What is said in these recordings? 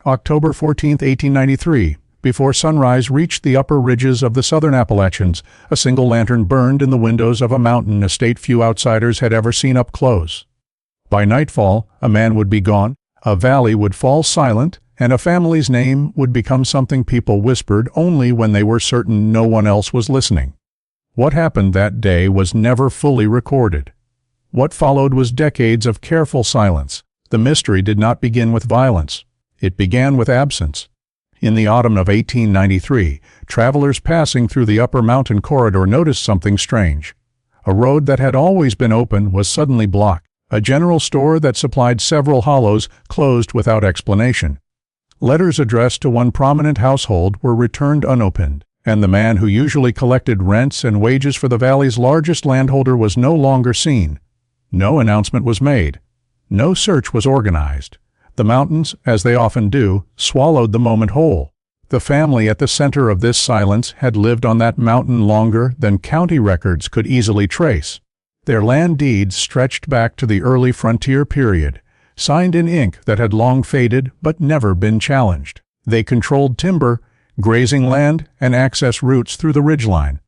October 14, 1893. Before sunrise reached the upper ridges of the southern Appalachians, a single lantern burned in the windows of a mountain estate few outsiders had ever seen up close. By nightfall, a man would be gone, a valley would fall silent, and a family's name would become something people whispered only when they were certain no one else was listening. What happened that day was never fully recorded. What followed was decades of careful silence. The mystery did not begin with violence. It began with absence. In the autumn of 1893, travelers passing through the upper mountain corridor noticed something strange. A road that had always been open was suddenly blocked. A general store that supplied several hollows closed without explanation. Letters addressed to one prominent household were returned unopened, and the man who usually collected rents and wages for the valley's largest landholder was no longer seen. No announcement was made. No search was organized. The mountains, as they often do, swallowed the moment whole. The family at the center of this silence had lived on that mountain longer than county records could easily trace. Their land deeds stretched back to the early frontier period, signed in ink that had long faded but never been challenged. They controlled timber, grazing land, and access routes through the ridgeline.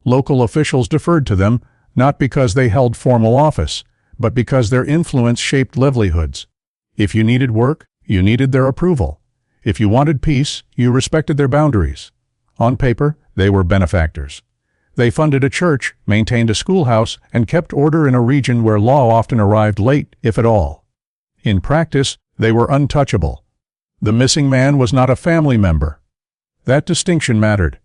Local officials deferred to them, not because they held formal office, but because their influence shaped livelihoods. If you needed work, you needed their approval. If you wanted peace, you respected their boundaries. On paper, they were benefactors. They funded a church, maintained a schoolhouse, and kept order in a region where law often arrived late, if at all. In practice, they were untouchable. The missing man was not a family member. That distinction mattered.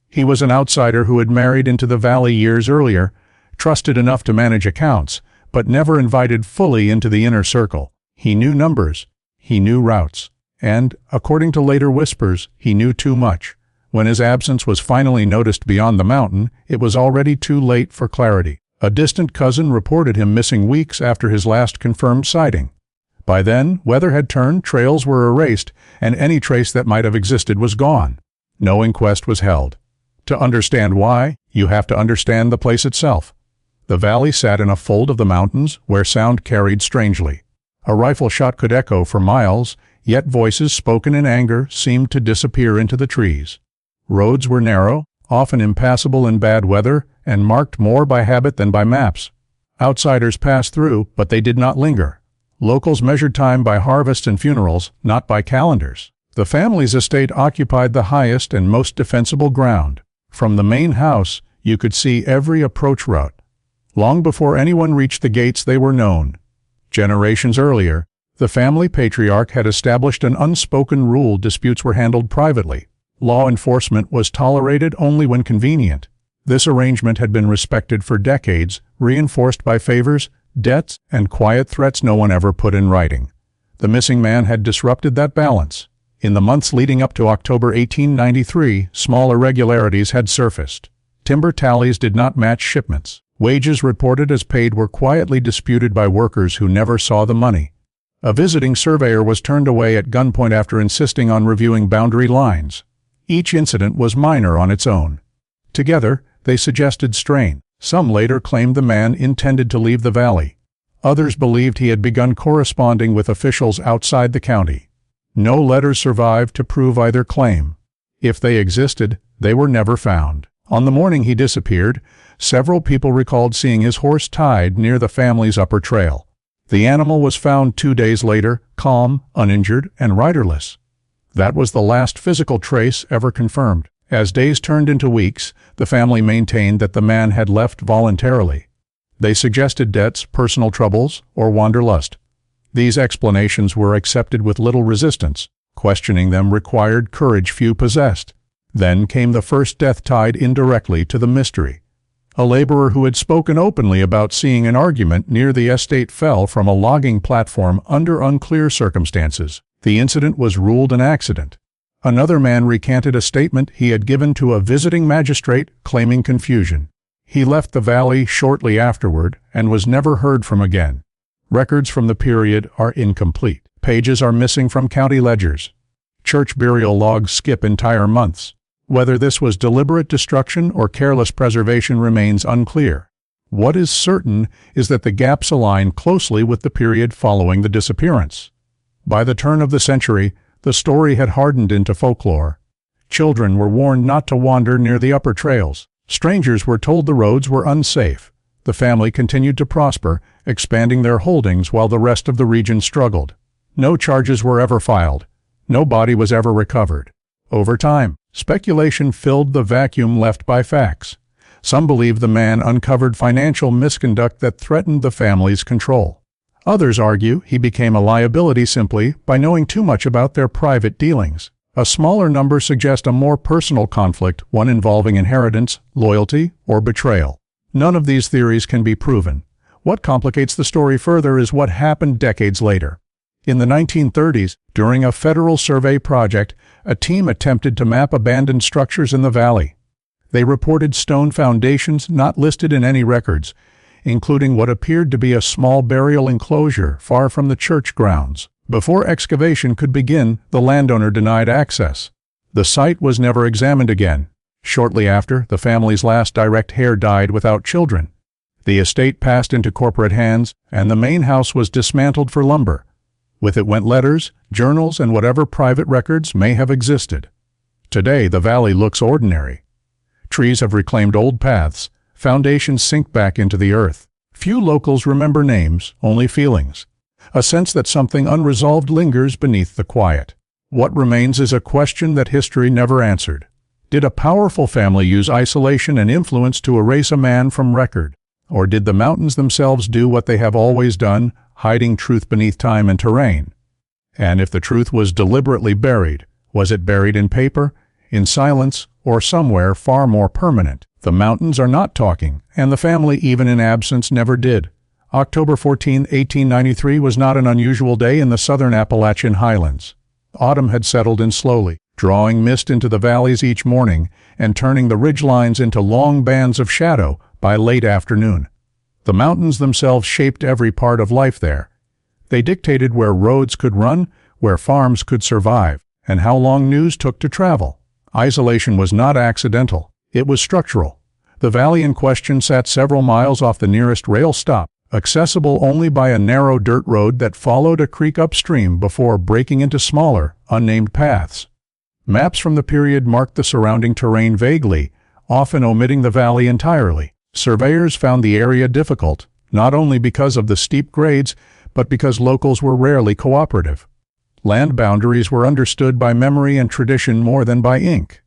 He was an outsider who had married into the valley years earlier, trusted enough to manage accounts, but never invited fully into the inner circle. He knew numbers, he knew routes, and, according to later whispers, he knew too much. When his absence was finally noticed beyond the mountain, it was already too late for clarity. A distant cousin reported him missing weeks after his last confirmed sighting. By then, weather had turned, trails were erased, and any trace that might have existed was gone. No inquest was held. To understand why, you have to understand the place itself. The valley sat in a fold of the mountains where sound carried strangely. A rifle shot could echo for miles, yet voices spoken in anger seemed to disappear into the trees. Roads were narrow, often impassable in bad weather, and marked more by habit than by maps. Outsiders passed through, but they did not linger. Locals measured time by harvests and funerals, not by calendars. The family's estate occupied the highest and most defensible ground. From the main house, you could see every approach route. Long before anyone reached the gates, they were known. Generations earlier, the family patriarch had established an unspoken rule: disputes were handled privately. Law enforcement was tolerated only when convenient. This arrangement had been respected for decades, reinforced by favors, debts, and quiet threats no one ever put in writing. The missing man had disrupted that balance. In the months leading up to October 1893, small irregularities had surfaced. Timber tallies did not match shipments. Wages reported as paid were quietly disputed by workers who never saw the money. A visiting surveyor was turned away at gunpoint after insisting on reviewing boundary lines. Each incident was minor on its own. Together, they suggested strain. Some later claimed the man intended to leave the valley. Others believed he had begun corresponding with officials outside the county. No letters survived to prove either claim. If they existed, they were never found. On the morning he disappeared, several people recalled seeing his horse tied near the family's upper trail. The animal was found 2 days later, calm, uninjured, and riderless. That was the last physical trace ever confirmed. As days turned into weeks, the family maintained that the man had left voluntarily. They suggested debts, personal troubles, or wanderlust. These explanations were accepted with little resistance. Questioning them required courage few possessed. Then came the first death tied indirectly to the mystery. A laborer who had spoken openly about seeing an argument near the estate fell from a logging platform under unclear circumstances. The incident was ruled an accident. Another man recanted a statement he had given to a visiting magistrate claiming confusion. He left the valley shortly afterward and was never heard from again. Records from the period are incomplete. Pages are missing from county ledgers. Church burial logs skip entire months. Whether this was deliberate destruction or careless preservation remains unclear. What is certain is that the gaps align closely with the period following the disappearance. By the turn of the century, The story had hardened into folklore. Children were warned not to wander near the upper trails. Strangers were told the roads were unsafe. The family continued to prosper, expanding their holdings while the rest of the region struggled. No charges were ever filed. No body was ever recovered. Over time, speculation filled the vacuum left by facts. Some believe the man uncovered financial misconduct that threatened the family's control. Others argue he became a liability simply by knowing too much about their private dealings. A smaller number suggest a more personal conflict, one involving inheritance, loyalty, or betrayal. None of these theories can be proven. What complicates the story further is what happened decades later. In the 1930s, during a federal survey project, a team attempted to map abandoned structures in the valley. They reported stone foundations not listed in any records, including what appeared to be a small burial enclosure far from the church grounds. Before excavation could begin, the landowner denied access. The site was never examined again. Shortly after, the family's last direct heir died without children. The estate passed into corporate hands, and the main house was dismantled for lumber. With it went letters, journals, and whatever private records may have existed. Today, the valley looks ordinary. Trees have reclaimed old paths, foundations sink back into the earth. Few locals remember names, only feelings. A sense that something unresolved lingers beneath the quiet. What remains is a question that history never answered. Did a powerful family use isolation and influence to erase a man from record? Or did the mountains themselves do what they have always done, hiding truth beneath time and terrain? And if the truth was deliberately buried, was it buried in paper, in silence, or somewhere far more permanent? The mountains are not talking, and the family, even in absence, never did. October 14, 1893 was not an unusual day in the southern Appalachian highlands. Autumn had settled in slowly, drawing mist into the valleys each morning and turning the ridgelines into long bands of shadow by late afternoon. The mountains themselves shaped every part of life there. They dictated where roads could run, where farms could survive, and how long news took to travel. Isolation was not accidental. It was structural. The valley in question sat several miles off the nearest rail stop, accessible only by a narrow dirt road that followed a creek upstream before breaking into smaller, unnamed paths. Maps from the period marked the surrounding terrain vaguely, often omitting the valley entirely. Surveyors found the area difficult, not only because of the steep grades, but because locals were rarely cooperative. Land boundaries were understood by memory and tradition more than by ink.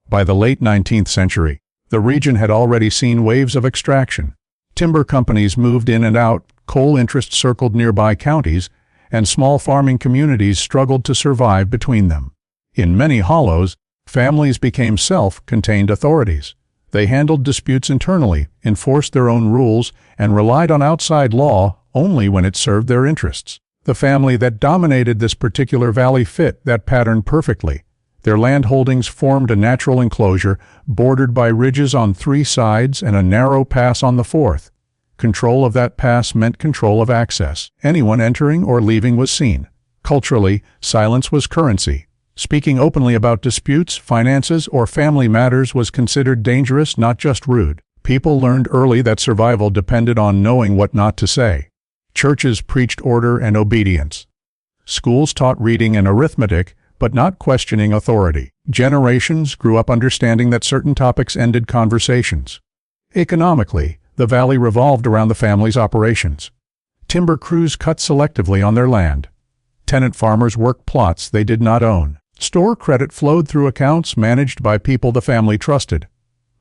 By the late 19th century, the region had already seen waves of extraction. Timber companies moved in and out, coal interests circled nearby counties, and small farming communities struggled to survive between them. In many hollows, families became self-contained authorities. They handled disputes internally, enforced their own rules, and relied on outside law only when it served their interests. The family that dominated this particular valley fit that pattern perfectly. Their land holdings formed a natural enclosure, bordered by ridges on 3 sides and a narrow pass on the 4th. Control of that pass meant control of access. Anyone entering or leaving was seen. Culturally, silence was currency. Speaking openly about disputes, finances, or family matters was considered dangerous, not just rude. People learned early that survival depended on knowing what not to say. Churches preached order and obedience. Schools taught reading and arithmetic, but not questioning authority. Generations grew up understanding that certain topics ended conversations. Economically, the valley revolved around the family's operations. Timber crews cut selectively on their land. Tenant farmers worked plots they did not own. Store credit flowed through accounts managed by people the family trusted.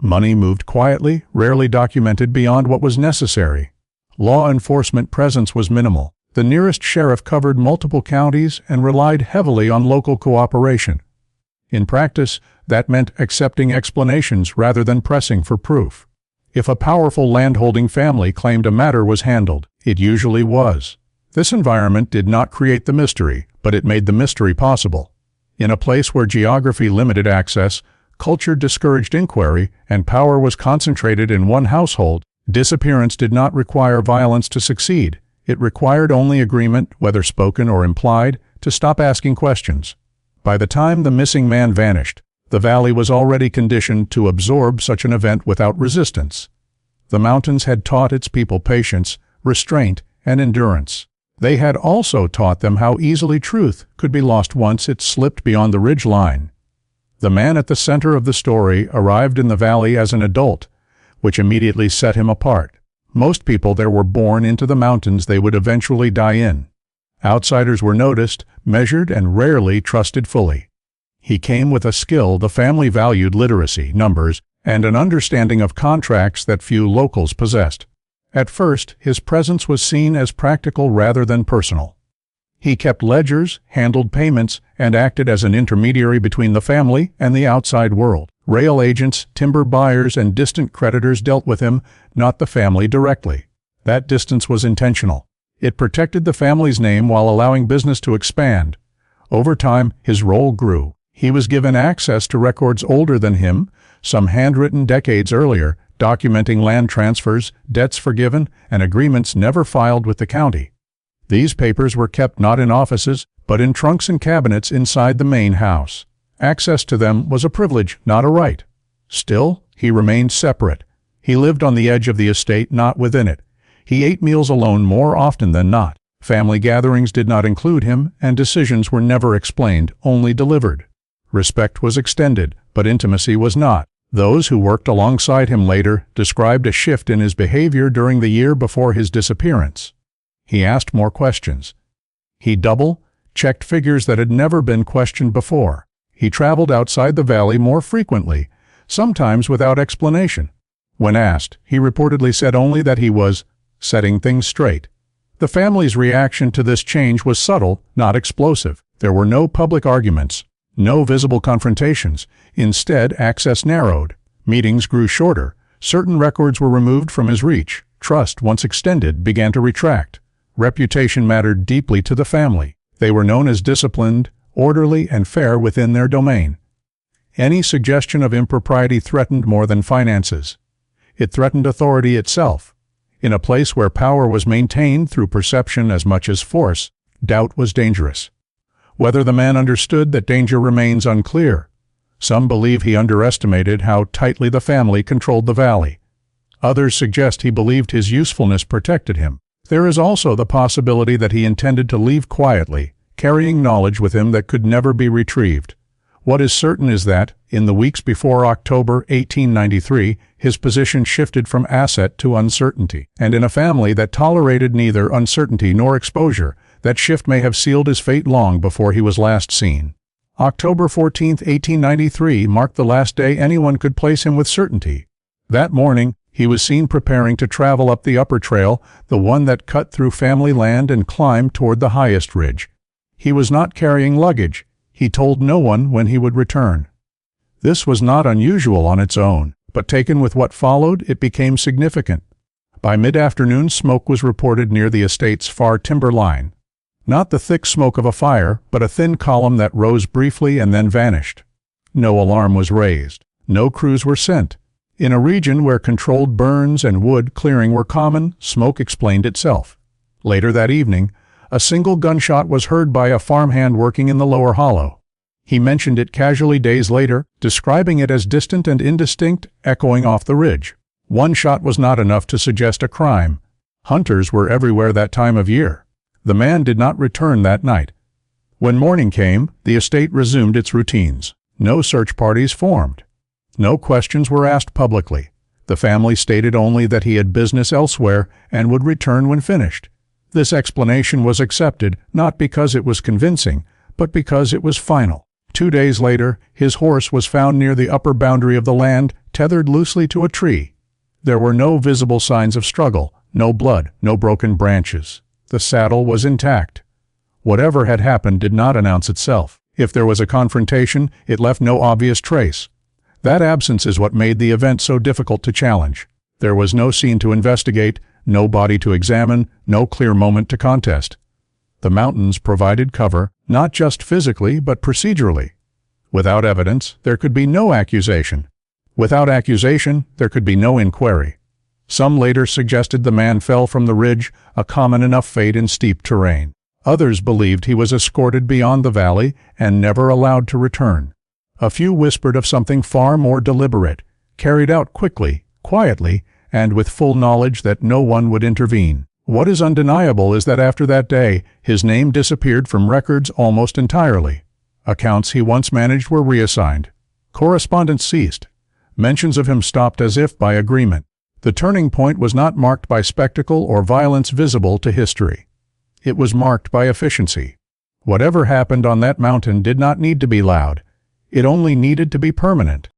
Money moved quietly, rarely documented beyond what was necessary. Law enforcement presence was minimal. The nearest sheriff covered multiple counties and relied heavily on local cooperation. In practice, that meant accepting explanations rather than pressing for proof. If a powerful landholding family claimed a matter was handled, it usually was. This environment did not create the mystery, but it made the mystery possible. In a place where geography limited access, culture discouraged inquiry, and power was concentrated in one household, disappearance did not require violence to succeed. It required only agreement, whether spoken or implied, to stop asking questions. By the time the missing man vanished, the valley was already conditioned to absorb such an event without resistance. The mountains had taught its people patience, restraint, and endurance. They had also taught them how easily truth could be lost once it slipped beyond the ridge line. The man at the center of the story arrived in the valley as an adult, which immediately set him apart. Most people there were born into the mountains they would eventually die in. Outsiders were noticed, measured, and rarely trusted fully. He came with a skill the family valued: literacy, numbers, and an understanding of contracts that few locals possessed. At first, his presence was seen as practical rather than personal. He kept ledgers, handled payments, and acted as an intermediary between the family and the outside world. Rail agents, timber buyers, and distant creditors dealt with him, not the family directly. That distance was intentional. It protected the family's name while allowing business to expand. Over time, his role grew. He was given access to records older than him, some handwritten decades earlier, documenting land transfers, debts forgiven, and agreements never filed with the county. These papers were kept not in offices, but in trunks and cabinets inside the main house. Access to them was a privilege, not a right. Still, he remained separate. He lived on the edge of the estate, not within it. He ate meals alone more often than not. Family gatherings did not include him, and decisions were never explained, only delivered. Respect was extended, but intimacy was not. Those who worked alongside him later described a shift in his behavior during the year before his disappearance. He asked more questions. He double-checked figures that had never been questioned before. He traveled outside the valley more frequently, sometimes without explanation. When asked, he reportedly said only that he was setting things straight. The family's reaction to this change was subtle, not explosive. There were no public arguments, no visible confrontations. Instead, access narrowed. Meetings grew shorter. Certain records were removed from his reach. Trust, once extended, began to retract. Reputation mattered deeply to the family. They were known as disciplined, orderly, and fair within their domain. Any suggestion of impropriety threatened more than finances. It threatened authority itself. In a place where power was maintained through perception as much as force, doubt was dangerous. Whether the man understood that danger remains unclear. Some believe he underestimated how tightly the family controlled the valley. Others suggest he believed his usefulness protected him. There is also the possibility that he intended to leave quietly, carrying knowledge with him that could never be retrieved. What is certain is that, in the weeks before October 1893, his position shifted from asset to uncertainty. And in a family that tolerated neither uncertainty nor exposure, that shift may have sealed his fate long before he was last seen. October 14, 1893 marked the last day anyone could place him with certainty. That morning, he was seen preparing to travel up the upper trail, the one that cut through family land and climbed toward the highest ridge. He was not carrying luggage. He told no one when he would return. This was not unusual on its own, but taken with what followed, it became significant. By mid-afternoon, smoke was reported near the estate's far timber line. Not the thick smoke of a fire, but a thin column that rose briefly and then vanished. No alarm was raised. No crews were sent. In a region where controlled burns and wood clearing were common, smoke explained itself. Later that evening, a single gunshot was heard by a farmhand working in the lower hollow. He mentioned it casually days later, describing it as distant and indistinct, echoing off the ridge. One shot was not enough to suggest a crime. Hunters were everywhere that time of year. The man did not return that night. When morning came, the estate resumed its routines. No search parties formed. No questions were asked publicly. The family stated only that he had business elsewhere and would return when finished. This explanation was accepted, not because it was convincing, but because it was final. 2 days later, his horse was found near the upper boundary of the land, tethered loosely to a tree. There were no visible signs of struggle, no blood, no broken branches. The saddle was intact. Whatever had happened did not announce itself. If there was a confrontation, it left no obvious trace. That absence is what made the event so difficult to challenge. There was no scene to investigate, no body to examine, no clear moment to contest. The mountains provided cover, not just physically, but procedurally. Without evidence, there could be no accusation. Without accusation, there could be no inquiry. Some later suggested the man fell from the ridge, a common enough fate in steep terrain. Others believed he was escorted beyond the valley and never allowed to return. A few whispered of something far more deliberate, carried out quickly, quietly, and with full knowledge that no one would intervene. What is undeniable is that after that day, his name disappeared from records almost entirely. Accounts he once managed were reassigned. Correspondence ceased. Mentions of him stopped as if by agreement. The turning point was not marked by spectacle or violence visible to history. It was marked by efficiency. Whatever happened on that mountain did not need to be loud. It only needed to be permanent.